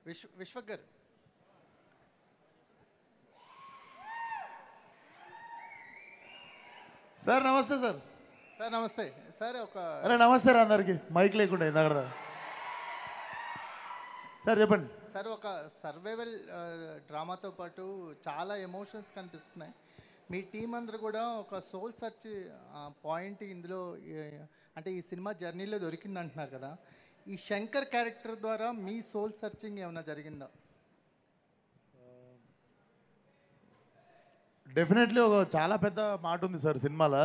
విశ్వక్ గారు. సార్ నమస్తే sir. Sir నమస్తే సార్. అరే నమస్తే రా అందరికి. మైక్ లేకుండా ఇందాక సార్ చెప్పండి సార్. ఒక సర్వైవల్ డ్రామాతో పాటు చాలా ఎమోషన్స్ కనిపిస్తున్నాయి. మీ టీం అందరూ కూడా ఒక సోల్ సర్చ్ పాయింట్ ఇందులో అంటే ఈ సినిమా జర్నీలో దొరికింది అంటున్నారు కదా. ఈ శంకర్ క్యారెక్టర్ ద్వారా మీ సోల్ సర్చింగ్ ఏమైనా జరిగిందా? డెఫినెట్లీ ఒక చాలా పెద్ద మాట ఉంది సార్ సినిమాలో.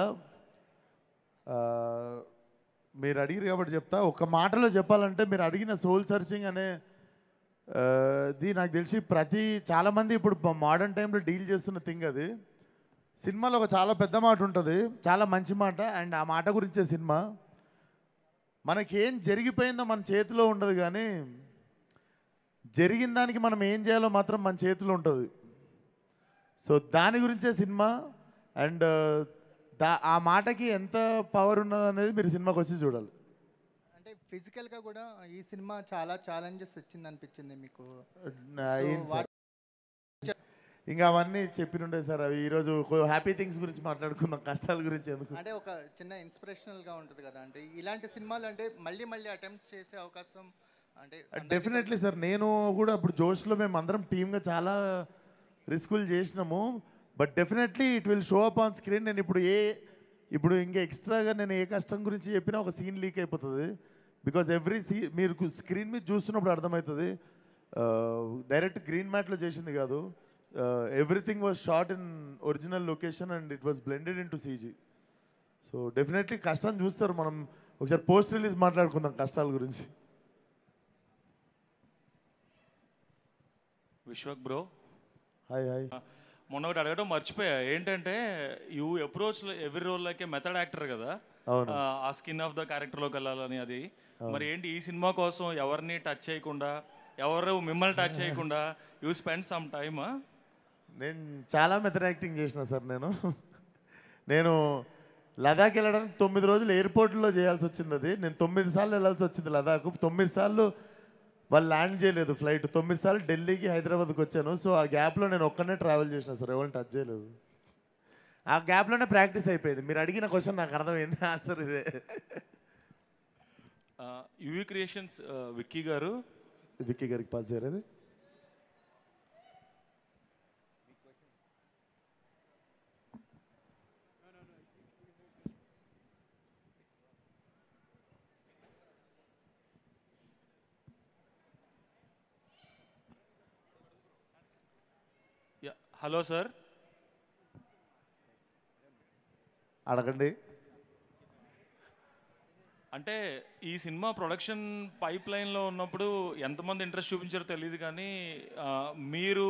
మీరు అడిగారు కాబట్టి చెప్తా. ఒక మాటలో చెప్పాలంటే మీరు అడిగిన సోల్ సర్చింగ్ అనే ఇది నాకు తెలిసి చాలామంది ఇప్పుడు మోడర్న్ టైంలో డీల్ చేస్తున్న థింగ్. అది సినిమాలో ఒక చాలా పెద్ద మాట ఉంటుంది, చాలా మంచి మాట. అండ్ ఆ మాట గురించే సినిమా. మనకేం జరిగిపోయిందో మన చేతిలో ఉండదు, కానీ జరిగిన దానికి మనం ఏం చేయాలో మాత్రం మన చేతిలో ఉంటుంది. సో దాని గురించే సినిమా. అండ్ ఆ మాటకి ఎంత పవర్ ఉన్నది అనేది మీరు సినిమాకి వచ్చి చూడాలి. అంటే ఫిజికల్గా కూడా ఈ సినిమా చాలా ఛాలెంజెస్ వచ్చింది అనిపించింది మీకు? ఇంకా అవన్నీ చెప్పినుండే సార్. అవి ఈరోజు హ్యాపీ థింగ్స్ గురించి మాట్లాడుకుందాం, కష్టాల గురించి ఎందుకు. అంటే ఒక చిన్న ఇన్స్పిరేషనల్గా ఉంటుంది కదా. అంటే ఇలాంటి సినిమాలు అంటే మళ్ళీ మళ్ళీ అటెంప్ట్ చేసే అవకాశం అంటే డెఫినెట్లీ సార్. నేను కూడా ఇప్పుడు జోష్లో మేము అందరం టీమ్గా చాలా రిస్కులు చేసినాము. But definitely it will show up on screen. నేను ఇప్పుడు ఇంకా ఎక్స్ట్రాగా నేను ఏ కష్టం గురించి చెప్పినా ఒక సీన్ లీక్ అయిపోతుంది. బికాజ్ ఎవ్రీ మీరు స్క్రీన్ మీద చూస్తున్నప్పుడు అర్థమవుతుంది. డైరెక్ట్ గ్రీన్ మ్యాట్లో చేసింది కాదు. Everything was shot in original location and it was blended in to CG. So definitely కష్టం చూస్తారు. మనం ఒకసారి పోస్ట్ రిలీజ్ మాట్లాడుకుందాం కష్టాల గురించి. Vishwak bro, hi hi. మొన్న ఒకటి అడగడం మర్చిపోయా. ఏంటంటే you approach every role like a method actor కదా, ఆ స్కిన్ ఆఫ్ ద క్యారెక్టర్లోకి వెళ్ళాలని. అది మరి ఏంటి ఈ సినిమా కోసం ఎవరిని టచ్ చేయకుండా, ఎవరు మిమ్మల్ని టచ్ చేయకుండా యూ స్పెండ్ సమ్ టైమ్? నేను చాలా మెథడ్ యాక్టింగ్ చేసిన సార్. నేను లదాఖ్ వెళ్ళడానికి 9 రోజులు ఎయిర్పోర్ట్లో చేయాల్సి వచ్చింది. అది నేను 9 సార్లు వెళ్ళాల్సి వచ్చింది లదాఖ్. 9 సార్లు వాళ్ళు ల్యాండ్ చేయలేదు ఫ్లైట్. 9 సార్లు ఢిల్లీకి హైదరాబాద్కి వచ్చాను. సో ఆ గ్యాప్లో నేను ఒక్కనే ట్రావెల్ చేసిన సార్, ఎవరిని టచ్ చేయలేదు. ఆ గ్యాప్లోనే ప్రాక్టీస్ అయిపోయింది. మీరు అడిగిన క్వశ్చన్ నాకు అర్థమైంది, ఆన్సర్ ఇదే. యూవీ క్రియేషన్స్ విక్కీ గారికి పాస్ చేయలేదు. హలో సార్, అడగండి. అంటే ఈ సినిమా ప్రొడక్షన్ పైప్ లైన్లో ఉన్నప్పుడు ఎంతమంది ఇంట్రెస్ట్ చూపించారో తెలియదు, కానీ మీరు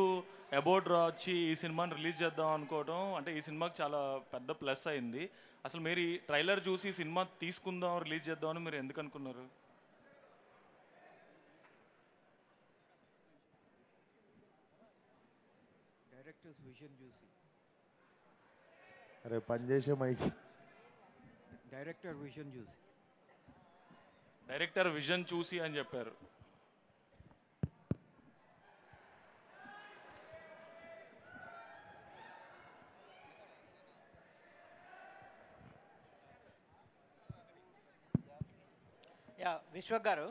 అబౌట్ వచ్చి ఈ సినిమాని రిలీజ్ చేద్దాం అనుకోవడం అంటే ఈ సినిమాకి చాలా పెద్ద ప్లస్ అయింది. అసలు మీరు ఈ ట్రైలర్ చూసి సినిమా తీసుకుందాం రిలీజ్ చేద్దాం అని మీరు ఎందుకు అనుకున్నారు? డైరెక్టర్స్ విజన్ చూసి. అరే పనిచేసే మైక్. డైరెక్టర్ విజన్ చూసి అని చెప్పారు. విశ్వక్ గారు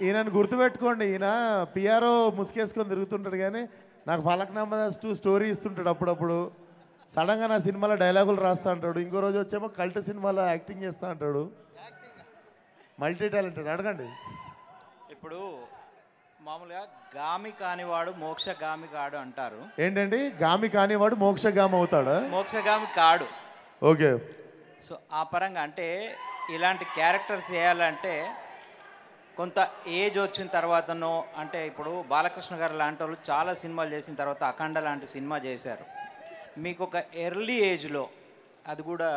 ఈయనను గుర్తుపెట్టుకోండి. ఈయన పిఆర్ఓ ముసుకేసుకొని తిరుగుతుంటాడు, కానీ నాకు ఫలక్నామా 2 స్టోరీ ఇస్తుంటాడు అప్పుడప్పుడు. సడన్గా నా సినిమాలో డైలాగులు రాస్తూ అంటాడు. ఇంకో రోజు వచ్చేమో కల్ట్ సినిమాలో యాక్టింగ్ చేస్తూ అంటాడు. Multi talented. అడగండి. ఇప్పుడు మామూలుగా గామి కానివాడు మోక్షగామి కాడు అంటారు. ఏంటండి గామి కానివాడు మోక్షగామి అవుతాడా? మోక్షగామి కాడు. ఓకే. సో ఆ పరంగా అంటే ఇలాంటి క్యారెక్టర్స్ చేయాలంటే కొంత ఏజ్ వచ్చిన తర్వాతనో, అంటే ఇప్పుడు బాలకృష్ణ గారు లాంటి వాళ్ళు చాలా సినిమాలు చేసిన తర్వాత అఖండ లాంటి సినిమా చేశారు. మీకు ఒక ఎర్లీ ఏజ్లో, అది కూడా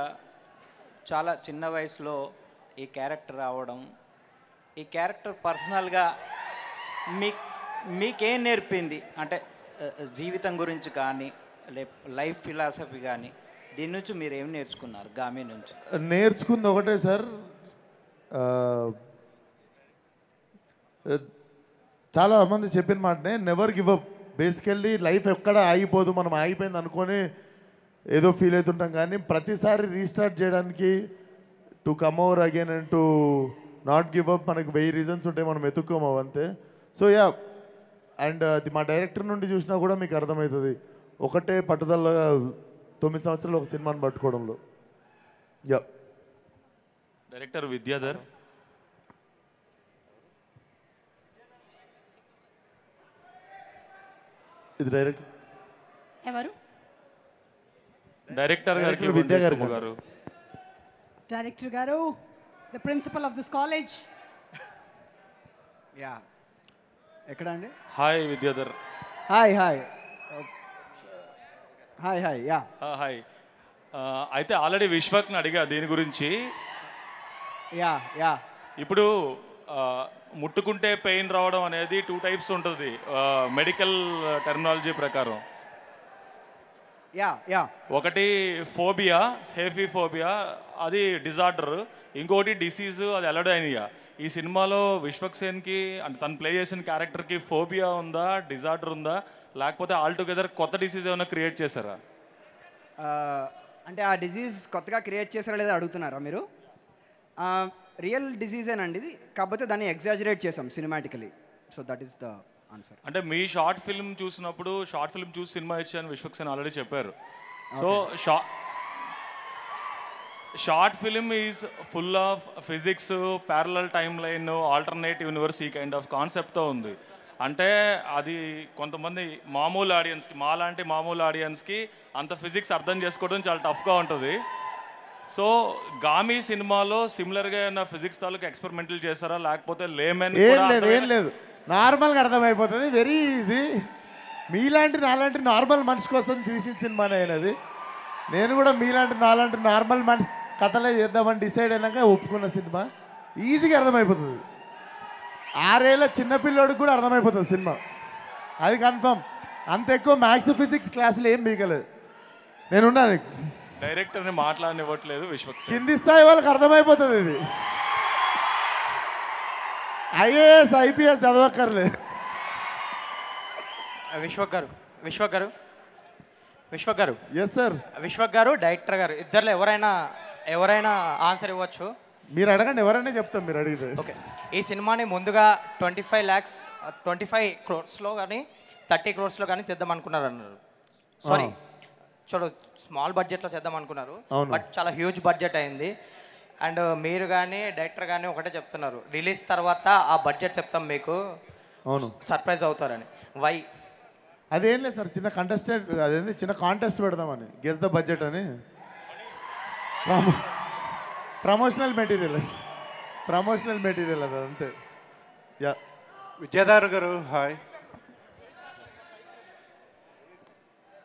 చాలా చిన్న వయసులో ఈ క్యారెక్టర్ రావడం, ఈ క్యారెక్టర్ పర్సనల్గా మీకేం నేర్పింది? అంటే జీవితం గురించి కానీ, లైఫ్ ఫిలాసఫీ కానీ దీని నుంచి మీరు ఏం నేర్చుకున్నారు గామి నుంచి? నేర్చుకుంది ఒకటే సార్, చాలా మంది చెప్పిన మాటనే, never give up. Basically life ఎక్కడ ఆగిపోదు, మనం ఆగిపోయింది అనుకొని ఏదో ఫీల్ అవుతుంటాం, కానీ ప్రతిసారి రీస్టార్ట్ చేయడానికి to come over again and to not give up మనకు 1000 రీజన్స్ ఉంటాయి, మనం ఎత్తుక్కోము అవంతే. సో యా, అండ్ అది మా డైరెక్టర్ నుండి చూసినా కూడా మీకు అర్థమవుతుంది, ఒకటే పట్టుదల 9 సంవత్సరాలు ఒక సినిమాని పట్టుకోవడంలో. యా. డైరెక్టర్ విద్యాధర్. ఇది డైరెక్టర్ ఎవరు? డైరెక్టర్ గారికి విద్యాధర్ గారు. డైరెక్టర్ గారు, the principal of this college. Yeah, ఎక్కడ అండి? Hi Vidyadhar. Hi hi hi hi. Yeah hi. అయితే ఆల్రెడీ విశ్వక్ని అడిగా దీని గురించి. యా యా ఇప్పుడు ముట్టుకుంటే పెయిన్ రావడం అనేది 2 టైప్స్ ఉంటుంది మెడికల్ టెర్మినాలజీ ప్రకారం. యా యా ఒకటి ఫోబియా, హేఫీ ఫోబియా, అది డిజార్డర్. ఇంకోటి డిసీజ్, అది ఎలడైనియా. ఈ సినిమాలో విశ్వక్ సేన్కి అంటే తను ప్లే చేసిన క్యారెక్టర్కి ఫోబియా ఉందా, డిజార్డర్ ఉందా, లేకపోతే ఆల్టుగెదర్ కొత్త డిసీజ్ ఏమైనా క్రియేట్ చేశారా? అంటే ఆ డిజీజ్ కొత్తగా క్రియేట్ చేశారా లేదా అడుగుతున్నారా మీరు? రియల్ డిజీజేనండి ఇది, కాకపోతే దాన్ని ఎగ్జాజరేట్ చేసాం cinematically. So that is the answer. అంటే మీ షార్ట్ ఫిల్మ్ చూసినప్పుడు, షార్ట్ ఫిల్మ్ చూసి సినిమా ఇచ్చాను విశ్వక్ సేన్ ఆల్రెడీ చెప్పారు. So short film is full of physics, parallel timeline, alternate universe, ఈ కైండ్ ఆఫ్ కాన్సెప్ట్తో ఉంది. అంటే అది కొంతమంది మామూలు ఆడియన్స్కి, మాలాంటి మామూలు ఆడియన్స్కి అంత ఫిజిక్స్ అర్థం చేసుకోవడం చాలా టఫ్గా ఉంటుంది. సో గామి సినిమాలో సిమిలర్గా ఏమైనా ఫిజిక్స్ తాలూకు ఎక్స్పెరిమెంటల్ చేస్తారా, లేకపోతే లేమెన్? ఏం లేదు, నార్మల్గా అర్థమైపోతుంది, వెరీ ఈజీ. మీలాంటి నాలాంటి నార్మల్ మనిషి కోసం తీసిన సినిమానే అయినది. నేను కూడా మీలాంటి నాలాంటి నార్మల్ మనిషి కథలే చేద్దామని డిసైడ్ అయినాక ఒప్పుకున్న సినిమా. ఈజీగా అర్థమైపోతుంది, 6 ఏళ్ళ చిన్నపిల్లోడికి కూడా అర్థమైపోతుంది సినిమా, అది కన్ఫర్మ్. అంత ఎక్కువ మ్యాథ్స్ ఫిజిక్స్ క్లాసులు ఏం మీకలేదు, నేనున్నా నీకు. డైరెక్టర్ని మాట్లాడనివ్వట్లేదు విశ్వక్ సేన్. కింది స్థాయి వాళ్ళకి అర్థమైపోతుంది ఇది, ఐఏఎస్ ఐపీఎస్ చదవక్కర్లేదు. విశ్వక్ గారు ఎస్ సార్. విశ్వక్ గారు, డైరెక్టర్ గారు, ఇద్దరులో ఎవరైనా ఆన్సర్ ఇవ్వచ్చు. మీరు అడగండి, ఎవరైనా చెప్తాం మీరు అడిగితే. ఓకే, ఈ సినిమాని ముందుగా 25 crores కానీ 30 crores కానీ చేద్దాం అనుకున్నారు అన్నారు. సారీ, చూడ స్మాల్ బడ్జెట్లో చేద్దాం అనుకున్నారు, బట్ చాలా హ్యూజ్ బడ్జెట్ అయింది. అండ్ మీరు కానీ డైరెక్టర్ కానీ ఒకటే చెప్తున్నారు, రిలీజ్ తర్వాత ఆ బడ్జెట్ చెప్తాం మీకు, అవును, సర్ప్రైజ్ అవుతారని. వై? అదేం లేదు సార్, చిన్న కంటెస్టెంట్, అదేంటి చిన్న కాంటెస్ట్ పెడదామని, గెస్ ద బడ్జెట్ అని. ప్రమోషనల్ మెటీరియల్ అది అంతే. యా. విద్యాధర్ గారు హాయ్.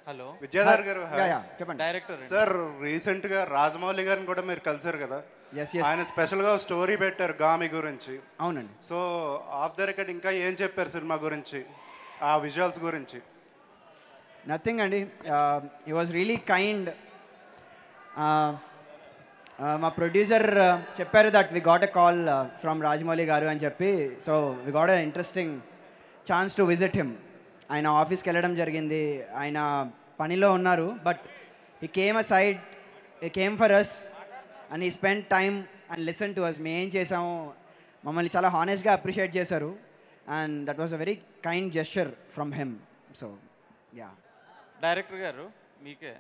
హలో విద్యాధర్ గారు హాయ్. చెప్పండి. డైరెక్టర్ సార్, రీసెంట్గా రాజమౌళి గారిని కూడా మీరు కలిసారు కదా, ఆయన స్పెషల్గా స్టోరీ పెట్టారు గామి గురించి. అవునండి. సో ఆఫ్ ద రికార్డ్ ఇంకా ఏం చెప్పారు సినిమా గురించి, ఆ విజువల్స్ గురించి? నథింగ్ అండి, హీ వాజ్ రియలీ కైండ్. మా ప్రొడ్యూసర్ చెప్పారు that we got a call from Rajamouli గారు అని చెప్పి. So we got a interesting chance to visit him. ఆయన ఆఫీస్కి వెళ్ళడం జరిగింది, ఆయన పనిలో ఉన్నారు, but he came a side, he came for us and he spend time and listen to us. మేము ఏం చేసాము, మమ్మల్ని చాలా హానెస్ట్గా అప్రిషియేట్ చేశారు, and that was a very kind gesture from him. So yeah. Director గారు మీకే,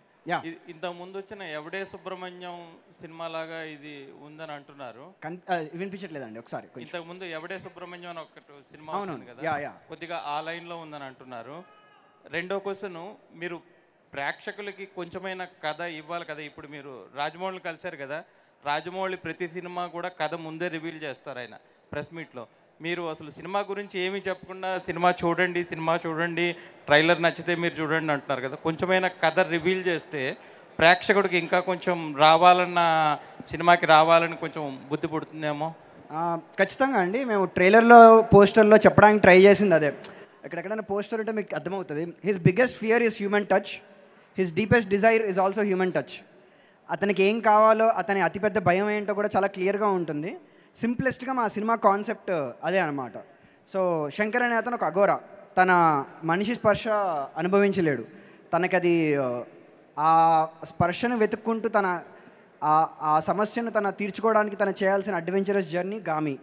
ఇంతకు ముందు వచ్చిన ఎవడే సుబ్రహ్మణ్యం సినిమా లాగా ఇది ఉందని అంటున్నారు. వినిపించట్లేదండి ఒకసారి. ఇంతకు ముందు ఎవడే సుబ్రహ్మణ్యం అని ఒకటి సినిమా ఉంది కదా, కొద్దిగా ఆ లైన్లో ఉందని అంటున్నారు. రెండో క్వశ్చన్, మీరు ప్రేక్షకులకి కొంచెమైనా కథ ఇవ్వాలి కదా. ఇప్పుడు మీరు రాజమౌళిని కలిశారు కదా, రాజమౌళి ప్రతి సినిమా కూడా కథ ముందే రివీల్ చేస్తారు ఆయన ప్రెస్ మీట్లో. మీరు అసలు సినిమా గురించి ఏమీ చెప్పకుండా సినిమా చూడండి, ట్రైలర్ నచ్చితే మీరు చూడండి అంటున్నారు కదా. కొంచెమైనా కథ రివీల్ చేస్తే ప్రేక్షకుడికి ఇంకా కొంచెం సినిమాకి రావాలని కొంచెం బుద్ధి పుడుతుందేమో. ఖచ్చితంగా అండి, మేము ట్రైలర్లో పోస్టర్లో చెప్పడానికి ట్రై చేసింది అదే. ఎక్కడెక్కడైనా పోస్టర్ ఉంటే మీకు అర్థమవుతుంది. His biggest fear is human touch, his deepest Dzire is also human touch. అతనికి ఏం కావాలో, అతని అతిపెద్ద భయం ఏంటో కూడా చాలా క్లియర్గా ఉంటుంది. సింప్లెస్ట్గా మా సినిమా కాన్సెప్ట్ అదే అనమాట. సో శంకర్ అనే అతను ఒక అఘోరా. తన మనిషి స్పర్శ అనుభవించలేడు. తనకది ఆ స్పర్శను వెతుక్కుంటూ ఆ సమస్యను తన తీర్చుకోవడానికి తను చేయాల్సిన అడ్వెంచరస్ జర్నీ గామి.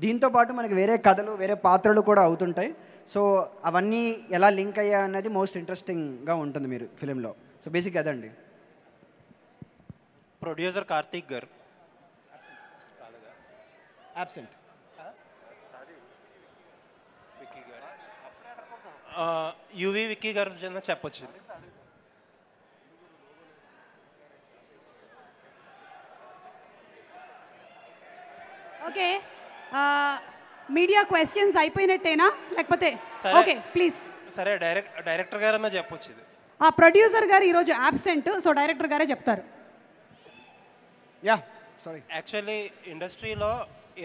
దీంతోపాటు మనకి వేరే కథలు, వేరే పాత్రలు కూడా అవుతుంటాయి. సో అవన్నీ ఎలా లింక్ అయ్యా అన్నది మోస్ట్ ఇంట్రెస్టింగ్గా ఉంటుంది మీరు ఫిలింలో. సో బేసిక్ అదండి. ప్రొడ్యూసర్ కార్తీక్ గారు అబ్సెంట్. యువి విక్కీ గారు చెప్పొచ్చు. ఓకే, మీడియా క్వశ్చన్స్ అయిపోయినట్టేనా లేకపోతే? Okay please. సరే, డైరెక్టర్ గారన్నా చెప్పొచ్చు ఇది. ఆ ప్రొడ్యూసర్ గారు ఈరోజు అబ్సెంట్, సో డైరెక్టర్ గారే చెప్తారు. Yeah sorry. యాక్చువల్లీ ఇండస్ట్రీలో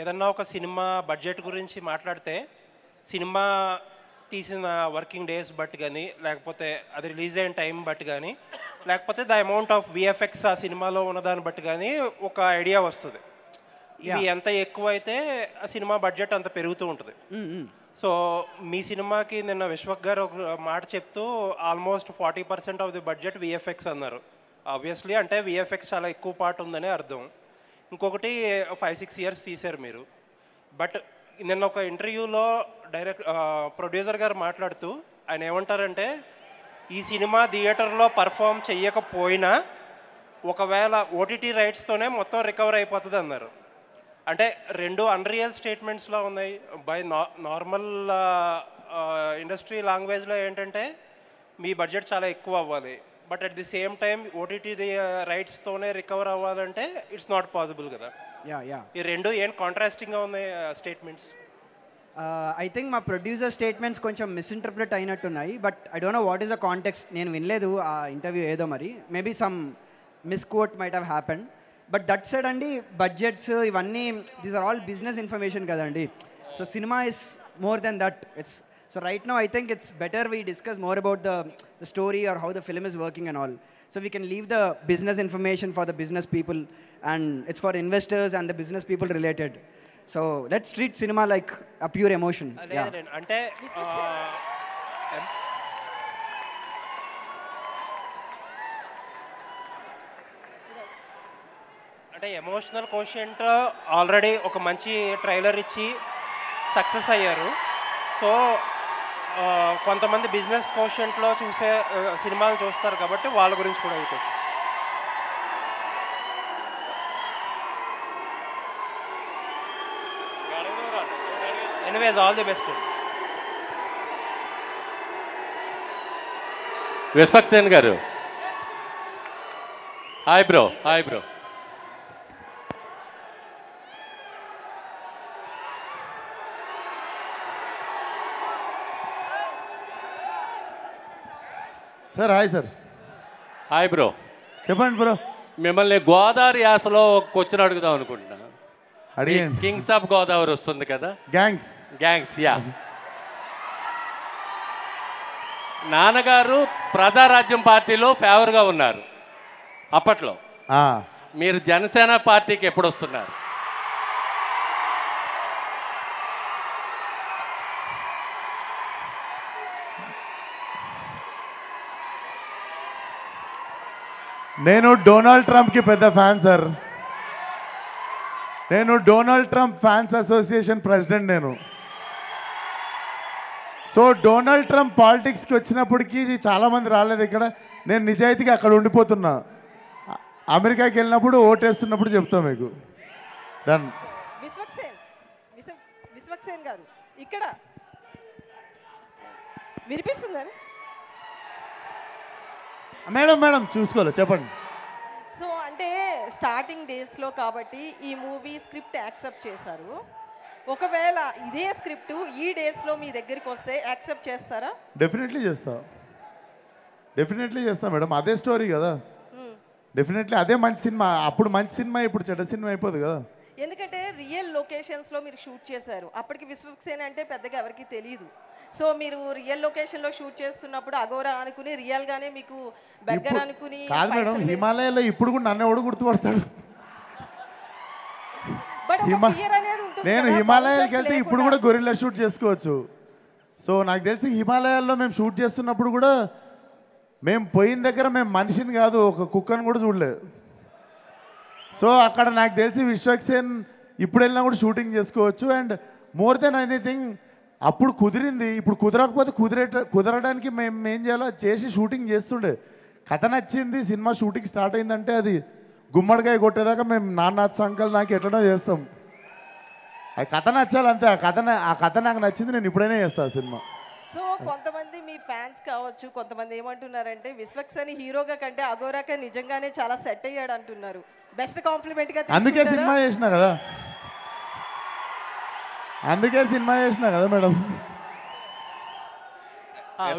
ఏదన్నా ఒక సినిమా బడ్జెట్ గురించి మాట్లాడితే సినిమా తీసిన వర్కింగ్ డేస్ బట్టి కానీ, లేకపోతే అది రిలీజ్ అయిన టైం బట్టి కానీ, లేకపోతే ద అమౌంట్ ఆఫ్ విఎఫ్ఎక్స్ ఆ సినిమాలో ఉన్నదాన్ని బట్టి కానీ ఒక ఐడియా వస్తుంది. ఇది ఎంత ఎక్కువ అయితే ఆ సినిమా బడ్జెట్ అంత పెరుగుతూ ఉంటుంది. సో మీ సినిమాకి నిన్న విశ్వక్ గారు ఒక మాట చెప్తూ almost 40% of the budget VFX అన్నారు. ఆబ్వియస్లీ అంటే విఎఫ్ఎక్స్ చాలా ఎక్కువ పార్ట్ ఉందని అర్థం. ఇంకొకటి 5-6 ఇయర్స్ తీశారు మీరు. బట్ నిన్న ఒక ఇంటర్వ్యూలో ప్రొడ్యూసర్ గారు మాట్లాడుతూ ఆయన ఏమంటారంటే, ఈ సినిమా థియేటర్లో పర్ఫామ్ చెయ్యకపోయినా ఒకవేళ ఓటీటీ రైట్స్తోనే మొత్తం రికవర్ అయిపోతుంది అన్నారు. అంటే రెండు అన్రియల్ స్టేట్మెంట్స్లో ఉన్నాయి. బై నార్మల్ ఇండస్ట్రీ లాంగ్వేజ్లో ఏంటంటే మీ బడ్జెట్ చాలా ఎక్కువ అవ్వాలి, but at the same time OTT రైట్స్తోనే రికవర్ అవ్వాలంటే ఇట్స్ నాట్ పాసిబుల్ కదా. ఈ రెండు ఏం కాంట్రాస్టింగ్గా ఉన్నాయి స్టేట్మెంట్స్. ఐ థింక్ మా ప్రొడ్యూసర్ స్టేట్మెంట్స్ కొంచెం మిస్ఇంటర్ప్రిట్ అయినట్టున్నాయి. But I don't know what is the context. నేను వినలేదు ఆ ఇంటర్వ్యూ ఏదో, మరి maybe some misquote might have happened. But that side అండి, బడ్జెట్స్ ఇవన్నీ these are all business information కదండి. So cinema is more than that. It's so right now I think it's better we discuss more about the story or how the film is working and all. So we can leave the business information for the business people, and it's for investors and the business people related. So let's treat cinema like a pure emotion. అంటే emotional quotient already ఒక మంచి trailer ఇచ్చి success అయ్యారు. So కొంతమంది business కోషెంట్లో చూసే సినిమాలు చూస్తారు కాబట్టి వాళ్ళ గురించి కూడా ఈ question. Anyways all the best. Vishwak Sen garu, hi bro. Hi bro. Sir hi sir. Hi bro. చెప్పండి బ్రో. మిమ్మల్ని గోదావరి యాసలో క్వశ్చన్ అడుగుదాం అనుకుంటున్నా. అడిగండి. కింగ్స్ ఆఫ్ గోదావరి వస్తుంది కదా, గ్యాంగ్స్ యా. నాన్నగారు ప్రజారాజ్యం పార్టీలో ఫేవర్గా ఉన్నారు అప్పట్లో. మీరు జనసేన పార్టీకి ఎప్పుడు వస్తున్నారు? నేను డొనాల్డ్ ట్రంప్కి పెద్ద ఫ్యాన్ సార్. నేను Donald Trump fans association president నేను. సో డొనాల్డ్ ట్రంప్ పాలిటిక్స్కి వచ్చినప్పటికీ చాలామంది రాలేదు ఇక్కడ. నేను నిజాయితీగా అక్కడ ఉండిపోతున్నా. అమెరికాకి వెళ్ళినప్పుడు ఓటేస్తున్నప్పుడు చెప్తాం మీకు. డన్. విశ్వక్ సేన్ గారు ఇక్కడ వినిపిస్తుందని మేడం చూసుకోవాలి, చెప్పండి. సో అంటే స్టార్టింగ్ డేస్లో కాబట్టి ఈ మూవీ స్క్రిప్ట్ యాక్సెప్ట్ చేశారు. ఒకవేళ ఇదే స్క్రిప్ట్ ఈ డేస్లో మీ దగ్గరికి వస్తే యాక్సెప్ట్ చేస్తారా? డెఫినెట్లీ చేస్తా మేడం. అదే స్టోరీ కదా, డెఫినెట్లీ అదే మంచి సినిమా. అప్పుడు మంచి సినిమా, ఇప్పుడు చెడ్డ సినిమా అయిపోదు కదా. ఎందుకంటే రియల్ లొకేషన్స్లో మీరు షూట్ చేశారు. అప్పటికి విశ్వక్ సేన్ అంటే పెద్దగా ఎవరికి తెలియదు. సో మీరు రియల్ లొకేషన్లో షూట్ చేస్తున్నప్పుడు అఘోరా అనుకుని రియల్గానే మీకు బెగ్గర్ అనుకుని కాదు మేడం, హిమాలయాల్లో ఇప్పుడు కూడా నన్ను ఎవడు గుర్తుపడతాడు? నేను హిమాలయాలకు వెళ్తే ఇప్పుడు కూడా గొరిల్లా షూట్ చేసుకోవచ్చు. సో నాకు తెలిసి హిమాలయాల్లో మేము షూట్ చేస్తున్నప్పుడు కూడా మేము పోయిన దగ్గర మేము మనిషిని కాదు, ఒక కుక్కను కూడా చూడలేదు. సో అక్కడ నాకు తెలిసి విశ్వక్సేన్ ఇప్పుడు వెళ్ళినా కూడా షూటింగ్ చేసుకోవచ్చు. అండ్ మోర్ దెన్ ఎనీథింగ్ అప్పుడు కుదిరింది, ఇప్పుడు కుదరకపోతే కుదరడానికి మేము ఏం చేయాలో అది చేసి షూటింగ్ చేస్తుండే. కథ నచ్చింది, సినిమా షూటింగ్ స్టార్ట్ అయిందంటే అది గుమ్మడికాయ కొట్టేదాకా మేము నాన్న సంకల్ నాకు ఎట్లనో చేస్తాం. అది కథ నచ్చాలి అంతే. ఆ కథ నాకు నచ్చింది, నేను ఇప్పుడైనా చేస్తాను సినిమా. సో కొంతమంది మీ ఫ్యాన్స్ కావచ్చు, కొంతమంది ఏమంటున్నారంటే విశ్వక్సేన్ హీరోగా కంటే అఘోరాగా నిజంగానే చాలా సెట్ అయ్యాడు అంటున్నారు. బెస్ట్ కాంప్లిమెంట్ గా అందుకే సినిమా చేసినా కదా, మేడం.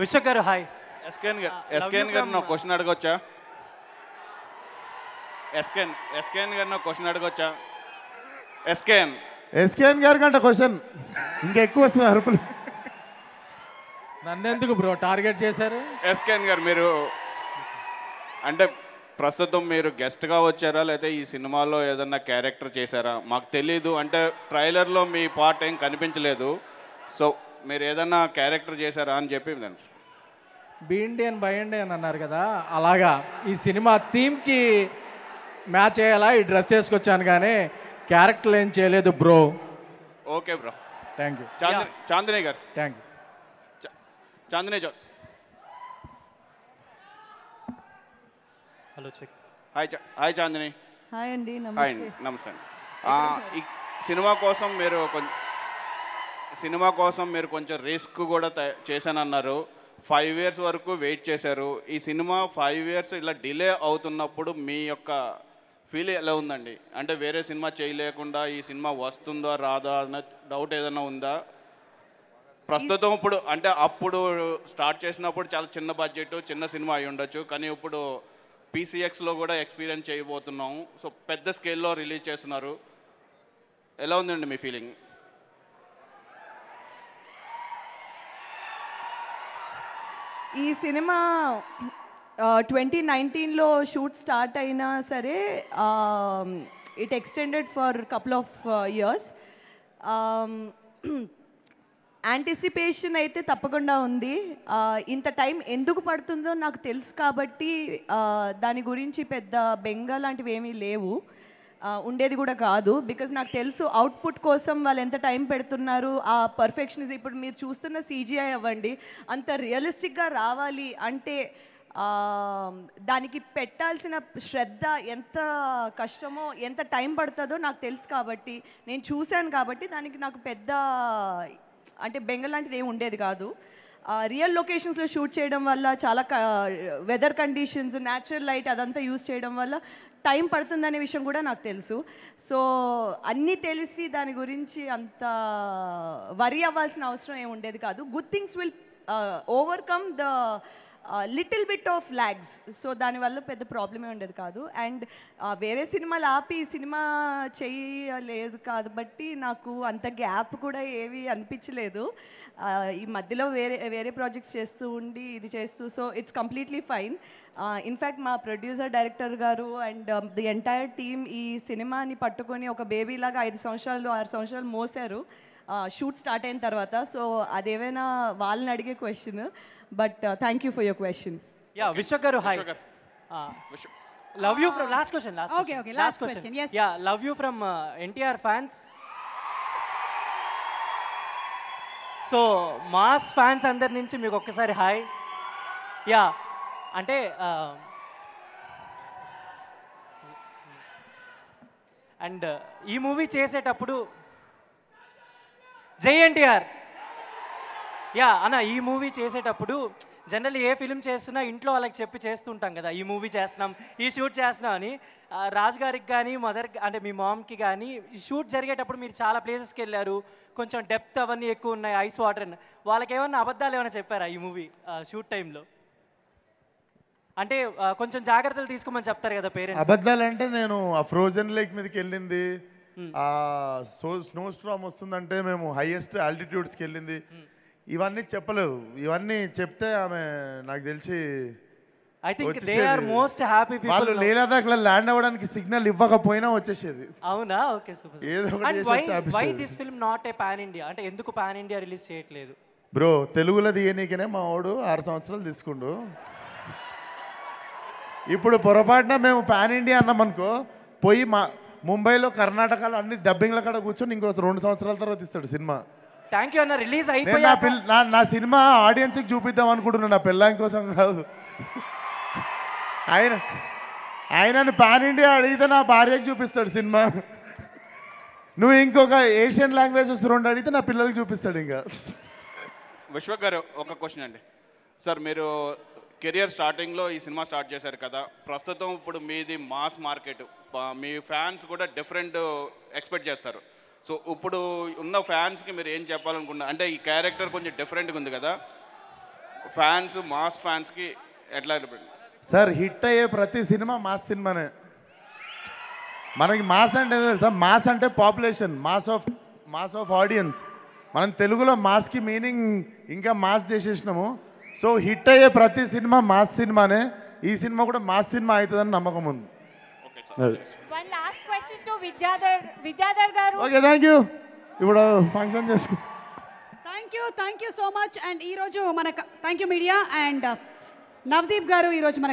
విశ్వక్ గారు హాయ్. ఎస్కేన్ గారు నా క్వశ్చన్ అడగొచ్చా? ఎస్కేన్ గారు నా క్వశ్చన్ అడగొచ్చా? ఎస్కేన్ గారి కంటే క్వశ్చన్ ఇంకెక్కువ వస్తుంది అరుపులు. నన్నెందుకు బ్రో టార్గెట్ చేశారు? ఎస్కేన్ గారు మీరు అంటే ప్రస్తుతం మీరు గెస్ట్గా వచ్చారా లేదా ఈ సినిమాలో ఏదన్నా క్యారెక్టర్ చేశారా? మాకు తెలీదు, అంటే ట్రైలర్లో మీ పార్ట్ ఏం కనిపించలేదు. సో మీరు ఏదన్నా క్యారెక్టర్ చేశారా అని చెప్పి బీండి అని బయండి అని అన్నారు కదా, అలాగా ఈ సినిమా థీమ్కి మ్యాచ్ అయ్యేలా ఈ డ్రెస్ వేసుకొచ్చాను కానీ క్యారెక్టర్ ఏం చేయలేదు bro. Okay bro, thank you. Chandini garu. Thank you. Chandini Chow. Hello check. Hi Chandini. Hi అండి. నమస్తే. ఈ సినిమా కోసం మీరు కొంచెం రిస్క్ కూడా చేశానన్నారు. 5 years వరకు వెయిట్ చేశారు. ఈ సినిమా 5 years ఇలా డిలే అవుతున్నప్పుడు మీ యొక్క ఫీల్ ఎలా ఉందండి? అంటే వేరే సినిమా చేయలేకుండా ఈ సినిమా వస్తుందా రాదా అన్న డౌట్ ఏదైనా ఉందా? ప్రస్తుతం ఇప్పుడు అంటే అప్పుడు స్టార్ట్ చేసినప్పుడు చాలా చిన్న బడ్జెట్ చిన్న సినిమా అయి ఉండొచ్చు, కానీ ఇప్పుడు PCXలో కూడా ఎక్స్పీరియన్స్ చేయబోతున్నాము. సో పెద్ద స్కేల్లో రిలీజ్ చేస్తున్నారు. ఎలా ఉందండి మీ ఫీలింగ్? ఈ సినిమా 2019లో షూట్ స్టార్ట్ అయినా సరే it extended for couple of years. Anticipation అయితే తప్పకుండా ఉంది. ఇంత టైం ఎందుకు పడుతుందో నాకు తెలుసు కాబట్టి దాని గురించి పెద్ద బెంగ లాంటివి ఏమీ లేవు, ఉండేది కూడా కాదు. బికాజ్ నాకు తెలుసు అవుట్పుట్ కోసం వాళ్ళు ఎంత టైం పెడుతున్నారు. ఆ పర్ఫెక్షనిజం ఇప్పుడు మీరు చూస్తున్న CGI అవ్వండి, అంత రియలిస్టిక్గా రావాలి అంటే దానికి పెట్టాల్సిన శ్రద్ధ ఎంత కష్టమో ఎంత టైం పడుతుందో నాకు తెలుసు కాబట్టి నేను చూశాను కాబట్టి దానికి నాకు పెద్ద అంటే బెంగ లాంటిది ఏమి ఉండేది కాదు. రియల్ లొకేషన్స్లో షూట్ చేయడం వల్ల చాలా వెదర్ కండిషన్స్, న్యాచురల్ లైట్ అదంతా యూజ్ చేయడం వల్ల టైం పడుతుందనే విషయం కూడా నాకు తెలుసు. సో అన్నీ తెలిసి దాని గురించి అంత వరీ అవ్వాల్సిన అవసరం ఏమి ఉండేది కాదు. Good things will overcome the little bit of lags. So దానివల్ల పెద్ద ప్రాబ్లమే ఉండేది కాదు. అండ్ వేరే సినిమాలు ఆపి సినిమా చేయలేదు కాబట్టి నాకు అంత గ్యాప్ కూడా ఏవి అనిపించలేదు. ఈ మధ్యలో వేరే ప్రాజెక్ట్స్ చేస్తూ ఉండి ఇది చేస్తూ, so it's completely fine. In fact మా ప్రొడ్యూసర్ డైరెక్టర్ గారు అండ్ ది ఎంటైర్ టీమ్ ఈ సినిమాని పట్టుకొని ఒక బేబీలాగా 5 సంవత్సరాలు 6 సంవత్సరాలు మోసారు షూట్ స్టార్ట్ అయిన తర్వాత. సో అదేమైనా వాళ్ళని అడిగే question, but thank you for your question. Ya Vishwak garu hi. Love you from last question. Okay, last question. Yes. Ya love you from NTR fans. So mass fans అందరి నుంచి మీకు ఒక్కసారి హాయ్. యా అంటే అండ్ ఈ movie చేసేటప్పుడు జై NTR. Yeah అన్న, ఈ మూవీ చేసేటప్పుడు జనరల్లీ ఏ ఫిలిం చేస్తున్నా ఇంట్లో వాళ్ళకి చెప్పి చేస్తుంటాం కదా, ఈ మూవీ చేస్తున్నాం, ఈ షూట్ చేస్తున్నాం అని. రాజు గారికి కానీ మదర్ అంటే మీ మామ్కి కానీ ఈ షూట్ జరిగేటప్పుడు మీరు చాలా ప్లేసెస్కి వెళ్ళారు, కొంచెం డెప్త్ అవన్నీ ఎక్కువ ఉన్నాయి, ఐస్ వాటర్ అని. వాళ్ళకి ఏమన్నా అబద్ధాలు ఏమైనా చెప్పారా ఈ మూవీ షూట్ టైంలో? అంటే కొంచెం జాగ్రత్తలు తీసుకోమని చెప్తారు కదా పేరెంట్స్. అబద్ధాలు అంటే నేను ఆ ఫ్రోజన్ లేక్ మీదకి వెళ్ళింది, స్నో స్ట్రామ్ వస్తుందంటే మేము హైయెస్ట్ ఆల్టిట్యూడ్స్కి వెళ్ళింది, ఇవన్నీ చెప్పలేవు. ఇవన్నీ చెప్తే ఆమె నాకు తెలిసి I think they are most happy people. వాళ్ళు లేలాదాక్లో ల్యాండ్ అవ్వడానికి సిగ్నల్ ఇవ్వకపోయినా వచ్చేసేది. అవునా? Okay, super. ఏదో ఒకటి చేసి వచ్చి ఆపేసేది. Why this film not a pan India? అంటే ఎందుకు పాన్ ఇండియా రిలీజ్ చేయట్లేదు? బ్రో తెలుగులో తీయనీకనే మా వాడు 6 సంవత్సరాలు తీసుకుండు. ఇప్పుడు పొరపాటున మేము పాన్ ఇండియా అన్నాం అనుకో, పోయి ముంబైలో కర్ణాటకలో అన్ని డబ్బింగ్ల కాడ కూర్చొని ఇంకో 2 సంవత్సరాల తర్వాత ఇస్తాడు సినిమా. థ్యాంక్ యూ అన్న. రిలీజ్ నేను అయిపోయాక నా సినిమా ఆడియన్స్కి చూపిద్దాం అనుకుంటున్నాను, నా పిల్లాం కోసం కాదు. ఆయనను పాన్ ఇండియా అడిగితే నా భార్యకి చూపిస్తాడు సినిమా. నువ్వు ఇంకొక ఏషియన్ లాంగ్వేజెస్ 2 అడిగితే నా పిల్లలకి చూపిస్తాడు. ఇంకా విశ్వక్ గారు ఒక క్వశ్చన్ అండి. సార్ మీరు కెరియర్ స్టార్టింగ్లో ఈ సినిమా స్టార్ట్ చేశారు కదా, ప్రస్తుతం ఇప్పుడు మీది మాస్ మార్కెట్, మీ ఫ్యాన్స్ కూడా డిఫరెంట్ ఎక్స్పెక్ట్ చేస్తారు. సో ఇప్పుడు ఉన్న ఫ్యాన్స్కి మీరు ఏం చెప్పాలనుకుంటున్నారు? అంటే ఈ క్యారెక్టర్ కొంచెం డిఫరెంట్గా ఉంది కదా, ఫ్యాన్స్ మాస్ ఫ్యాన్స్కి ఎట్లా? సార్ హిట్ అయ్యే ప్రతి సినిమా మాస్ సినిమానే. మనకి మాస్ అంటే తెలుసా? మాస్ అంటే పాపులేషన్, మాస్ ఆఫ్ ఆడియన్స్. మనం తెలుగులో మాస్కి మీనింగ్ ఇంకా మాస్ చేసేసినాము. సో హిట్ అయ్యే ప్రతి సినిమా మాస్ సినిమానే. ఈ సినిమా కూడా మాస్ సినిమా అవుతుందని నమ్మకం ఉంది. విద్యాధర్ గారు. Okay, thank you. ఇప్పుడు ఫంక్షన్ చేసుకు. Thank you so much. And ఈరోజు మన thank you media. And Navdeep గారు ఈరోజు మన